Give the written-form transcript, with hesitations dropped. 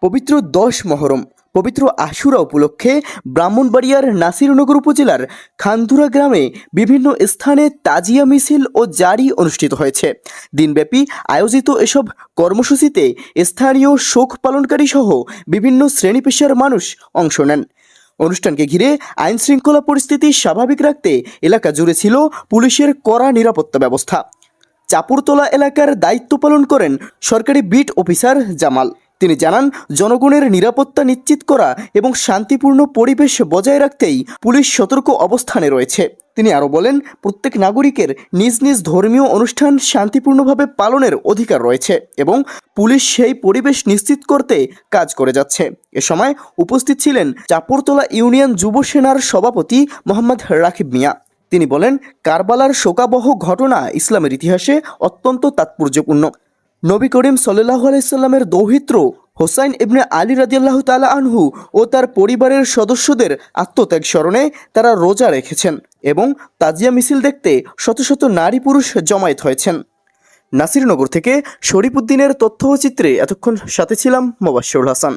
পবিত্র ১০ মহরম পবিত্র আশুরা উপলক্ষে ব্রাহ্মণবাড়িয়ার নাসিরনগর উপজেলার খানধুরা গ্রামে বিভিন্ন স্থানে তাজিয়া মিছিল ও জারি অনুষ্ঠিত হয়েছে। দিনব্যাপী আয়োজিত এসব কর্মসূচিতে স্থানীয় শোক পালনকারী সহ বিভিন্ন শ্রেণী পেশার মানুষ অংশ নেন। অনুষ্ঠানকে ঘিরে আইন শৃঙ্খলা পরিস্থিতি স্বাভাবিক রাখতে এলাকা জুড়ে ছিল পুলিশের কড়া নিরাপত্তা ব্যবস্থা। চাপুরতলা এলাকার দায়িত্ব পালন করেন সরকারি বিট অফিসার জামাল। তিনি জানান, জনগণের নিরাপত্তা নিশ্চিত করা এবং শান্তিপূর্ণ পরিবেশ বজায় রাখতেই পুলিশ সতর্ক অবস্থানে রয়েছে। তিনি আরও বলেন, প্রত্যেক নাগরিকের নিজ নিজ ধর্মীয় অনুষ্ঠান শান্তিপূর্ণভাবে পালনের অধিকার রয়েছে এবং পুলিশ সেই পরিবেশ নিশ্চিত করতে কাজ করে যাচ্ছে। এ সময় উপস্থিত ছিলেন চাপুরতলা ইউনিয়ন যুব সেনার সভাপতি মোহাম্মদ রাকিব মিয়া। তিনি বলেন, কারবালার শোকাবহ ঘটনা ইসলামের ইতিহাসে অত্যন্ত তাৎপর্যপূর্ণ। নবী করিম সাল্লাল্লাহু আলাইহি সাল্লামের দৌহিত্র হোসাইন ইবনে আলী রাদিয়াল্লাহু তাআলা আনহু ও তার পরিবারের সদস্যদের আত্মত্যাগ স্মরণে তারা রোজা রেখেছেন এবং তাজিয়া মিছিল দেখতে শত শত নারী পুরুষ জমায়েত হয়েছেন। নাসিরনগর থেকে শরীফ উদ্দিনের তথ্যচিত্রে এতক্ষণ সাথে ছিলাম মোবাশ্শিরুল হাসান।